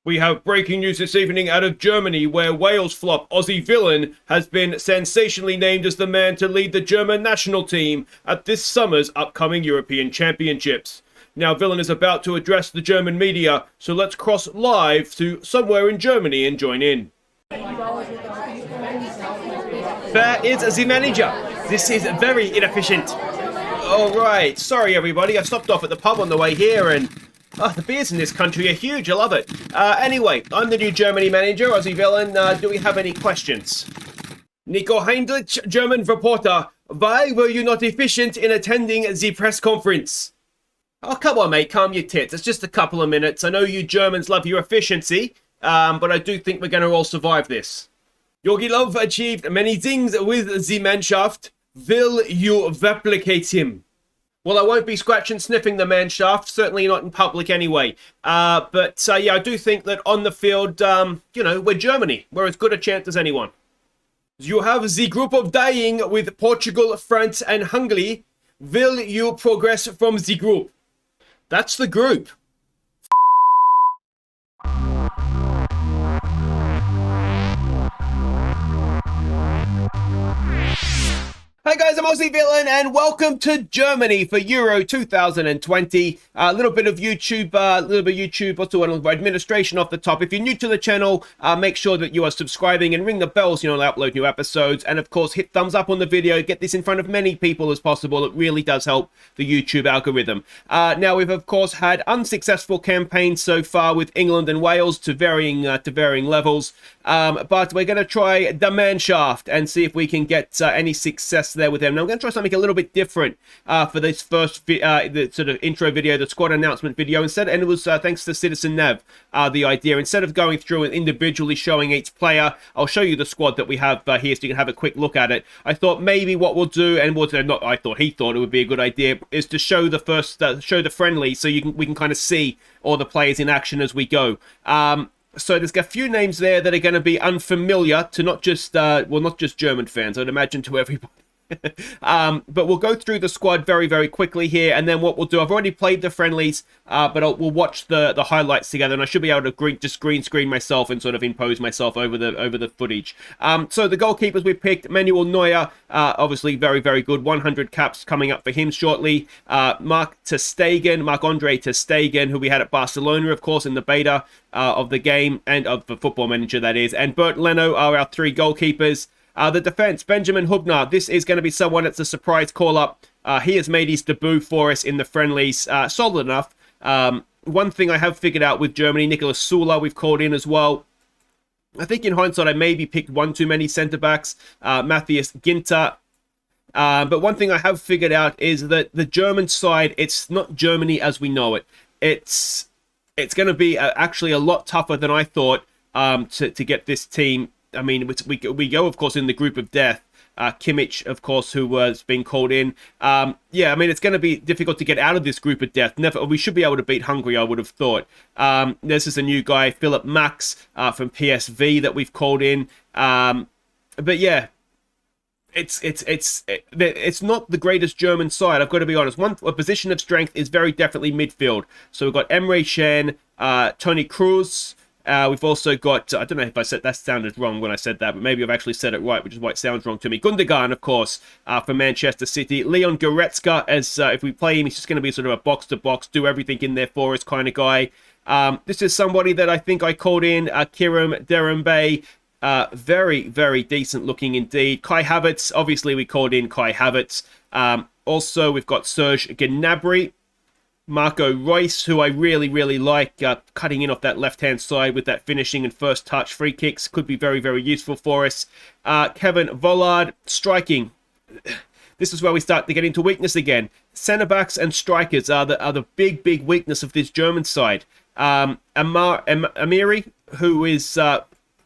We have breaking news this evening out of Germany, where Wales flop Aussie villain has been sensationally named as the man to lead the German national team at this summer's upcoming European Championships. Now, Villain is about to address the German media, so let's cross live to somewhere in Germany and join in. Where is the manager? This is very inefficient. Alright, sorry everybody, I stopped off at the pub on the way here and... the beers in this country are huge, I love it. Anyway, I'm the new Germany manager, Aussie Villain. Do we have any questions? Nico Heinrich, German reporter. Why were you not efficient in attending the press conference? Oh, come on, mate, calm your tits. It's just a couple of minutes. I know you Germans love your efficiency, but I do think we're going to all survive this. Jogi Löw achieved many things with the Mannschaft. Will you replicate him? Well, I won't be scratching sniffing the Mannschaft, certainly not in public anyway. But yeah, I do think that on the field, we're Germany. We're as good a chance as anyone. You have the group of dying with Portugal, France, and Hungary. Will you progress from the group? That's the group. Hi guys, I'm Aussie Villain and welcome to Germany for Euro 2020. A little bit of YouTube, what's the one, administration off the top. If you're new to the channel, make sure that you are subscribing and ring the bell so you don't upload new episodes. And of course, hit thumbs up on the video, get this in front of many people as possible. It really does help the YouTube algorithm. Now, we've of course had unsuccessful campaigns so far with England and Wales to varying levels. But we're going to try the Mannschaft and see if we can get any success there with them. Now I'm going to try something a little bit different for this first the sort of intro video, the squad announcement video. Instead, and it was thanks to Citizen Nev, the idea. Instead of going through and individually showing each player, I'll show you the squad that we have here so you can have a quick look at it. I thought maybe what we'll do, and he thought it would be a good idea, is to show the first show the friendly so we can kind of see all the players in action as we go. So there's a few names there that are going to be unfamiliar to not just German fans, I'd imagine to everybody. But we'll go through the squad very, very quickly here, and then what we'll do, I've already played the friendlies, but we'll watch the highlights together, and I should be able to just green screen myself and sort of impose myself over the footage. So the goalkeepers we picked: Manuel Neuer, obviously very, very good, 100 caps coming up for him shortly. Marc-Andre ter Stegen, who we had at Barcelona, of course, in the beta of the game, and of the Football Manager, that is. And Bernd Leno are our three goalkeepers. The defense, Benjamin Hubner. This is going to be someone that's a surprise call-up. He has made his debut for us in the friendlies. Solid enough. One thing I have figured out with Germany, Niklas Süle we've called in as well. I think in hindsight I maybe picked one too many centre-backs. Matthias Ginter. But one thing I have figured out is that the German side, it's not Germany as we know it. It's going to be actually a lot tougher than I thought to get this team. I mean, we go, of course, in the group of death. Kimmich, of course, who was being called in. Yeah, I mean, it's going to be difficult to get out of this group of death. We should be able to beat Hungary, I would have thought. This is a new guy, Philip Max, from PSV, that we've called in. But yeah, it's not the greatest German side, I've got to be honest. A position of strength is very definitely midfield. So we've got Emre Can, Toni Kroos. We've also got, I don't know if I said that sounded wrong when I said that, but maybe I've actually said it right, which is why it sounds wrong to me. Gundogan, of course, from Manchester City. Leon Goretzka, as if we play him, he's just going to be sort of a box-to-box, do everything in there for us kind of guy. This is somebody that I think I called in, Kiram Derembe. Very, very decent looking indeed. Kai Havertz, obviously we called in Kai Havertz. Also, we've got Serge Gnabry. Marco Reus, who I really, really like, cutting in off that left-hand side with that finishing and first touch free kicks. Could be very, very useful for us. Kevin Volland, striking. This is where we start to get into weakness again. Centre-backs and strikers are the big, big weakness of this German side. Amiri, who is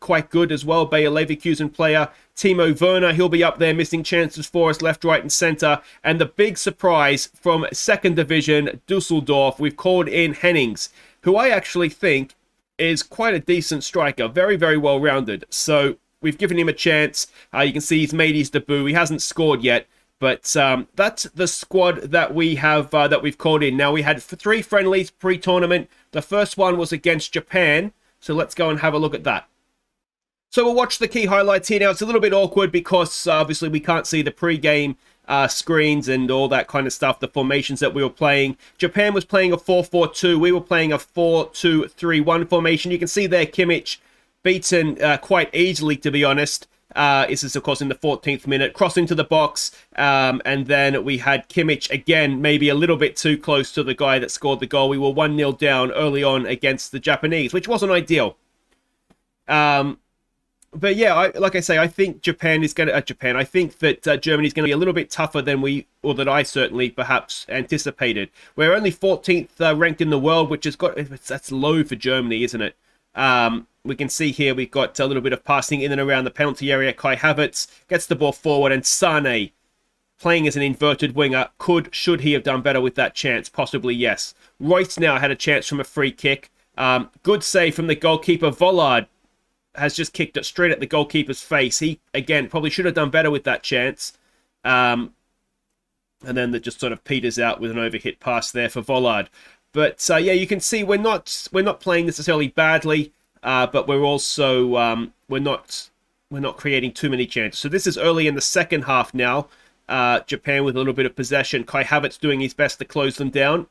quite good as well, Bayer Leverkusen player. Timo Werner, he'll be up there missing chances for us left, right and centre. And the big surprise from second division, Dusseldorf, we've called in Hennings, who I actually think is quite a decent striker. Very, very well rounded. So we've given him a chance. You can see he's made his debut. He hasn't scored yet. But that's the squad that we have that we've called in. Now, we had 3 friendlies pre-tournament. The first one was against Japan. So let's go and have a look at that. So we'll watch the key highlights here. Now, it's a little bit awkward because obviously we can't see the pre-game screens and all that kind of stuff, the formations that we were playing. Japan was playing a 4-4-2. We were playing a 4-2-3-1 formation. You can see there Kimmich beaten quite easily, to be honest. This is, of course, in the 14th minute. Cross into the box, and then we had Kimmich again, maybe a little bit too close to the guy that scored the goal. We were 1-0 down early on against the Japanese, which wasn't ideal. But yeah, like I say, I think Japan is going to... I think that Germany is going to be a little bit tougher than that I certainly perhaps anticipated. We're only 14th ranked in the world, which has got... That's low for Germany, isn't it? We can see here we've got a little bit of passing in and around the penalty area. Kai Havertz gets the ball forward, and Sane, playing as an inverted winger, should he have done better with that chance? Possibly, yes. Royce now had a chance from a free kick. Good save from the goalkeeper. Vollard has just kicked it straight at the goalkeeper's face. He, again, probably should have done better with that chance. And then that just sort of peters out with an overhit pass there for Vollard. But yeah, you can see we're not playing necessarily badly, but we're also we're not creating too many chances. So this is early in the second half now. Japan with a little bit of possession. Kai Havertz doing his best to close them down.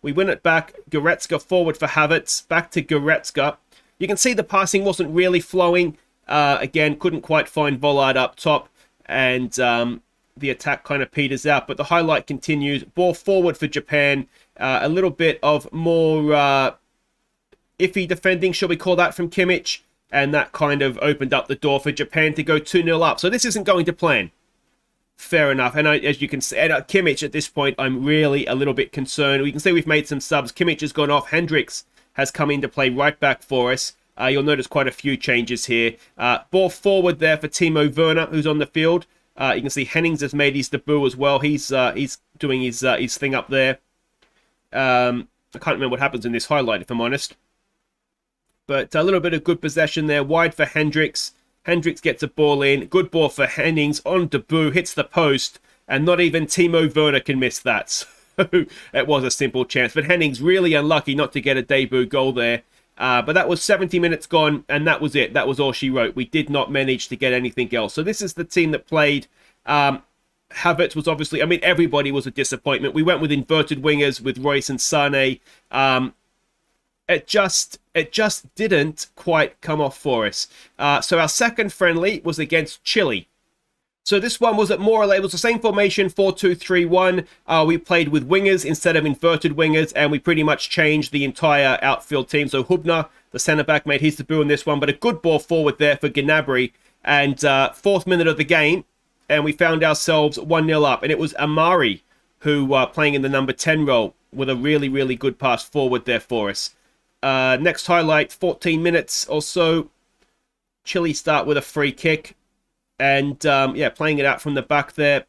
We win it back. Goretzka forward for Havertz. Back to Goretzka. You can see the passing wasn't really flowing. Again, couldn't quite find Vollard up top. And the attack kind of peters out. But the highlight continues. Ball forward for Japan. A little bit of more iffy defending, shall we call that, from Kimmich. And that kind of opened up the door for Japan to go 2-0 up. So this isn't going to plan. Fair enough. And as you can see, Kimmich at this point, I'm really a little bit concerned. We can see we've made some subs. Kimmich has gone off. Hendricks has come in to play right back for us. You'll notice quite a few changes here. Ball forward there for Timo Werner, who's on the field. You can see Hennings has made his debut as well. He's doing his thing up there. I can't remember what happens in this highlight, if I'm honest. But a little bit of good possession there. Wide for Hendricks. Hendricks gets a ball in. Good ball for Hennings on debut. Hits the post. And not even Timo Werner can miss that. So it was a simple chance. But Hennings really unlucky not to get a debut goal there. But that was 70 minutes gone. And that was it. That was all she wrote. We did not manage to get anything else. So this is the team that played. Havertz was obviously... I mean, everybody was a disappointment. We went with inverted wingers with Royce and Sane. It just didn't quite come off for us. So our second friendly was against Chile. So this one was more or less, it was the same formation, 4-2-3-1. We played with wingers instead of inverted wingers, and we pretty much changed the entire outfield team. So Hubner, the centre-back, made his debut in this one, but a good ball forward there for Gnabry. And 4th minute of the game, and we found ourselves 1-0 up. And it was Amari who playing in the number 10 role with a really, really good pass forward there for us. Next highlight, 14 minutes or so. Chile start with a free kick. And, yeah, playing it out from the back there.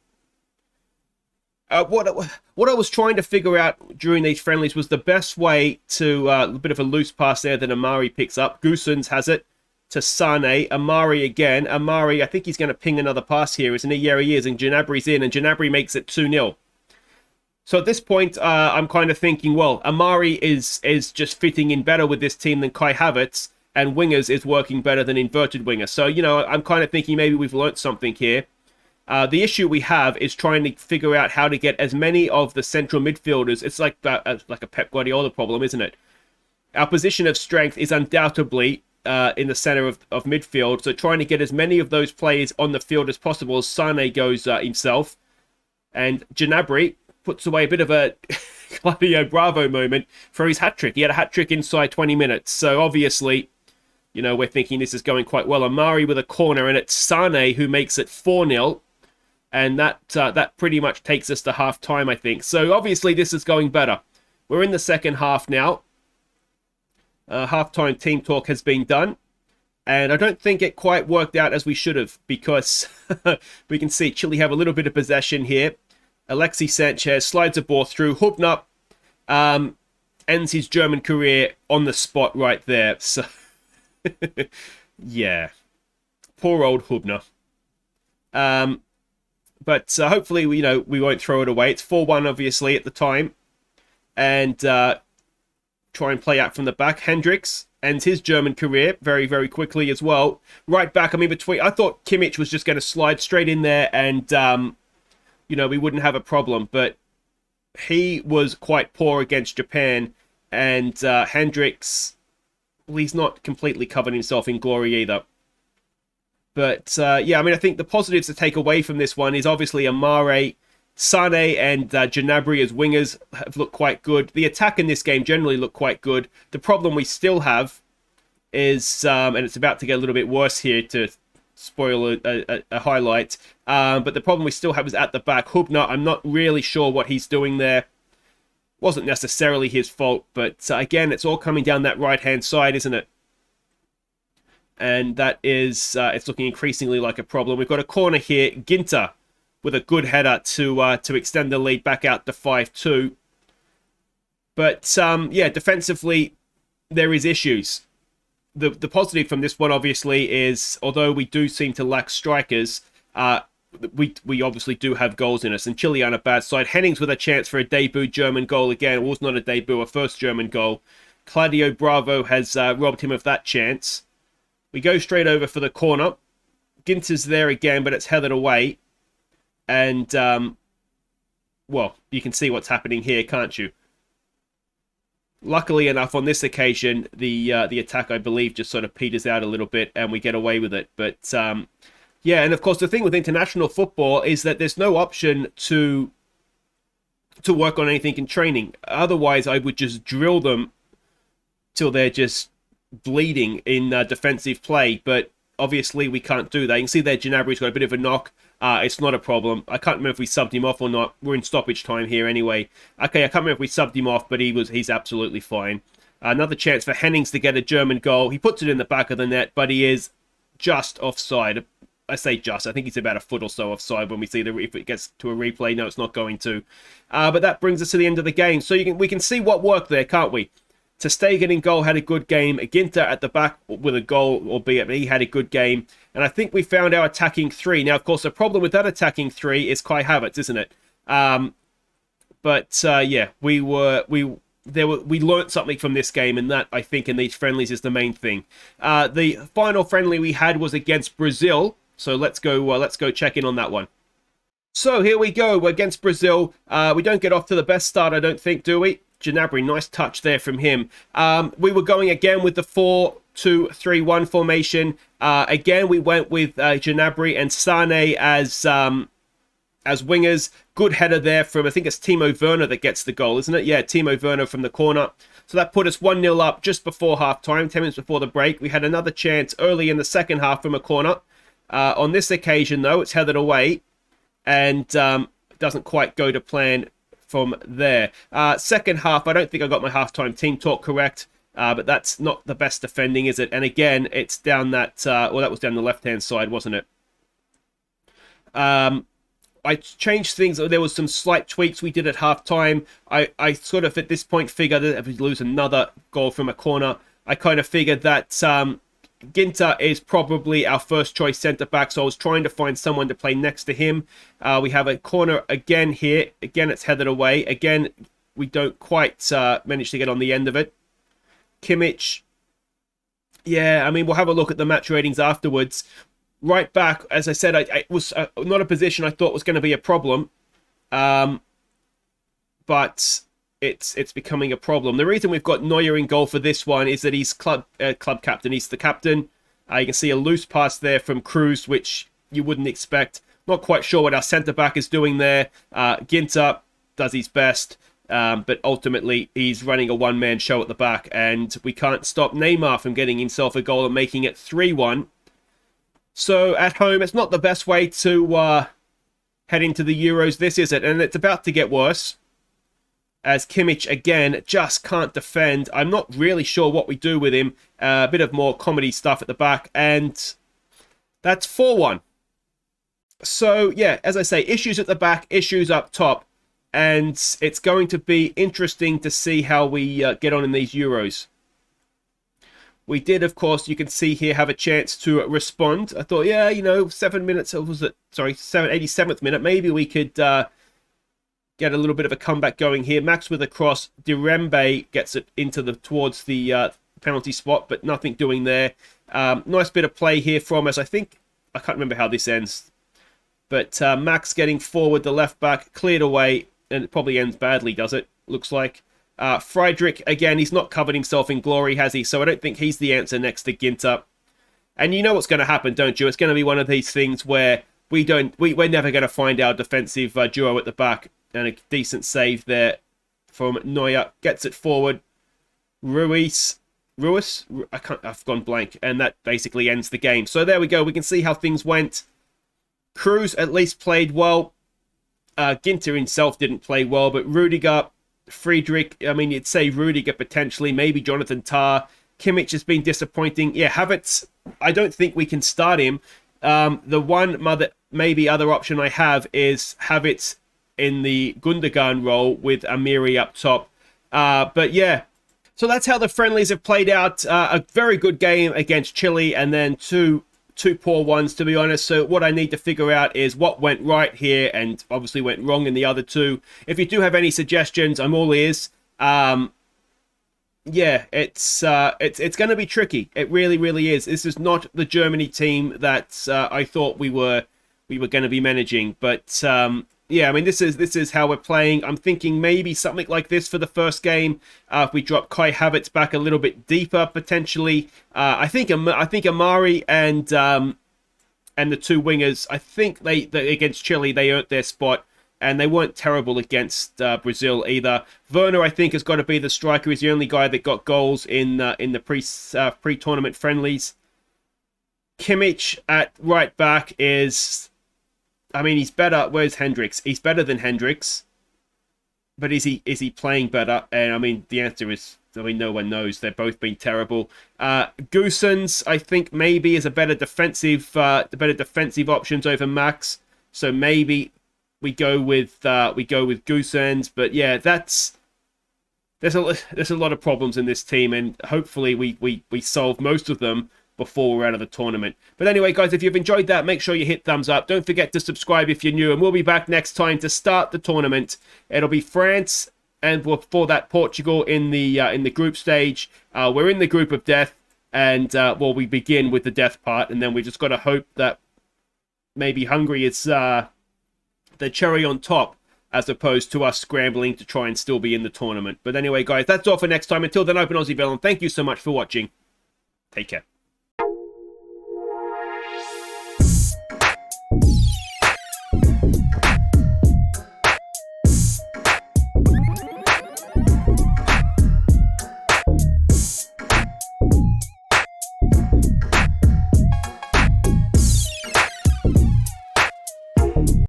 What I was trying to figure out during these friendlies was the best way to... a bit of a loose pass there that Amari picks up. Goossens has it to Sane. Amari again. Amari, I think he's going to ping another pass here, isn't he? Yeah, he is. And Gnabry's in. And Gnabry makes it 2-0. So at this point, I'm kind of thinking, well, Amari is just fitting in better with this team than Kai Havertz, and wingers is working better than inverted wingers. So, you know, I'm kind of thinking maybe we've learnt something here. The issue we have is trying to figure out how to get as many of the central midfielders. It's like a Pep Guardiola problem, isn't it? Our position of strength is undoubtedly in the center of midfield. So trying to get as many of those players on the field as possible as Sane goes himself. And Gnabry puts away a bit of a Claudio Bravo moment for his hat-trick. He had a hat-trick inside 20 minutes. So obviously, you know, we're thinking this is going quite well. Amari with a corner, and it's Sane who makes it 4-0. And that pretty much takes us to half-time, I think. So obviously this is going better. We're in the second half now. Half-time team talk has been done. And I don't think it quite worked out as we should have, because we can see Chile have a little bit of possession here. Alexis Sanchez slides a ball through. Hubner ends his German career on the spot right there. So, yeah. Poor old Hubner. But hopefully, we won't throw it away. It's 4-1, obviously, at the time. And try and play out from the back. Hendricks ends his German career very, very quickly as well. Right back, I mean, I thought Kimmich was just going to slide straight in there and, we wouldn't have a problem. But he was quite poor against Japan. And Hendricks, well, he's not completely covered himself in glory either. But, I think the positives to take away from this one is obviously Amare, Sane and Gnabry as wingers have looked quite good. The attack in this game generally looked quite good. The problem we still have is, and it's about to get a little bit worse here to spoil a highlight, but the problem we still have is at the back. Hubner, I'm not really sure what he's doing there. Wasn't necessarily his fault, but again, it's all coming down that right-hand side, isn't it? And that is, it's looking increasingly like a problem. We've got a corner here. Ginter with a good header to extend the lead back out to 5-2. But, defensively, there is issues. The positive from this one, obviously, is although we do seem to lack strikers, we obviously do have goals in us. And Chile on a bad side. Hennings with a chance for a debut German goal again. It was not a debut, a first German goal. Claudio Bravo has robbed him of that chance. We go straight over for the corner. Ginter's there again, but it's headed away. And, you can see what's happening here, can't you? Luckily enough, on this occasion, the attack, I believe, just sort of peters out a little bit, and we get away with it. But, and of course, the thing with international football is that there's no option to work on anything in training. Otherwise, I would just drill them till they're just bleeding in defensive play. But obviously, we can't do that. You can see there, Gnabry's got a bit of a knock. It's not a problem. I can't remember if we subbed him off or not. We're in stoppage time here anyway. Okay, I can't remember if we subbed him off, but he's absolutely fine. Another chance for Hennings to get a German goal. He puts it in the back of the net, but he is just offside. I say just. I think he's about a foot or so offside when we see if it gets to a replay. No, it's not going to. But that brings us to the end of the game. So we can see what worked there, can't we? Ter Stegen in goal had a good game. Ginter at the back with a goal, albeit he had a good game. And I think we found our attacking three. Now, of course, the problem with that attacking three is Kai Havertz, isn't it? We learnt something from this game, and that, I think, in these friendlies is the main thing. The final friendly we had was against Brazil. So let's go check in on that one. So here we go. We're against Brazil. We don't get off to the best start, I don't think, do we? Gnabry, nice touch there from him. We were going again with the 4-2-3-1 formation. Again, we went with Gnabry and Sane as wingers. Good header there from, I think it's Timo Werner that gets the goal, isn't it? Yeah, Timo Werner from the corner. So that put us 1-0 up just before half-time, 10 minutes before the break. We had another chance early in the second half from a corner. On this occasion, though, it's headed away and doesn't quite go to plan from there. Second half, I don't think I got my halftime team talk correct, but that's not the best defending, is it? And again, it's down that, that was down the left-hand side, wasn't it? I changed things. There was some slight tweaks we did at halftime. I sort of, at this point, figured that if we lose another goal from a corner, I kind of figured that Ginter is probably our first choice centre-back, so I was trying to find someone to play next to him. We have a corner again here. Again, it's headed away. Again, we don't quite manage to get on the end of it. Kimmich. Yeah, I mean, we'll have a look at the match ratings afterwards. Right back, as I said, it was not a position I thought was going to be a problem. But it's becoming a problem. The reason we've got Neuer in goal for this one is that he's club captain. He's the captain. You can see a loose pass there from Cruz, which you wouldn't expect. Not quite sure what our centre-back is doing there. Ginter does his best, but ultimately he's running a one-man show at the back, and we can't stop Neymar from getting himself a goal and making it 3-1. So at home, it's not the best way to head into the Euros, this is it, and it's about to get worse. As Kimmich, again, just can't defend. I'm not really sure what we do with him. A bit of more comedy stuff at the back. And that's 4-1. So, yeah, as I say, issues at the back, issues up top. And it's going to be interesting to see how we get on in these Euros. We did, of course, you can see here, have a chance to respond. I thought, yeah, 7 minutes, was it? Sorry, 87th minute. Maybe we could get a little bit of a comeback going here. Max with a cross. Dirembe gets it into towards the penalty spot, but nothing doing there. Nice bit of play here from us. I can't remember how this ends, but Max getting forward, the left back cleared away, and it probably ends badly, does it? Looks like. Friedrich, again, he's not covered himself in glory, has he? So I don't think he's the answer next to Ginter. And you know what's going to happen, don't you? It's going to be one of these things where we're never going to find our defensive duo at the back. And a decent save there from Neuer. Gets it forward. Ruiz? I've gone blank. And that basically ends the game. So there we go. We can see how things went. Cruz at least played well. Ginter himself didn't play well, but Rudiger, Friedrich, I mean, you'd say Rudiger potentially, maybe Jonathan Tah. Kimmich has been disappointing. Yeah, Havertz, I don't think we can start him. The one maybe other option I have is Havertz in the Gundogan role with Amiri up top. But yeah, so that's how the friendlies have played out. A very good game against Chile, and then two poor ones, to be honest. So what I need to figure out is what went right here and obviously went wrong in the other two. If you do have any suggestions, I'm all ears. Yeah, it's going to be tricky. It really, really is. This is not the Germany team that I thought we were going to be managing. But yeah, I mean, this is how we're playing. I'm thinking maybe something like this for the first game. If we drop Kai Havertz back a little bit deeper, potentially. I think Amari and the two wingers, I think they against Chile they earned their spot. And they weren't terrible against Brazil either. Werner, I think, has got to be the striker. He's the only guy that got goals in the pre-tournament friendlies. Kimmich at right back is, I mean, he's better. Where's Hendricks? He's better than Hendricks. But is he playing better? And I mean, the answer is, I mean, no one knows. They've both been terrible. Goossens, I think, maybe is a better defensive options over Max. So maybe we go with Goossens, but yeah, there's a lot of problems in this team, and hopefully we solve most of them before we're out of the tournament. But anyway, guys, if you've enjoyed that, make sure you hit thumbs up. Don't forget to subscribe if you're new, and we'll be back next time to start the tournament. It'll be France, and before that, Portugal in the group stage. We're in the group of death, and we begin with the death part, and then we just got to hope that maybe Hungary is the cherry on top, as opposed to us scrambling to try and still be in the tournament. But anyway, guys, that's all for next time. Until then, Open Aussie Villain. Thank you so much for watching. Take care.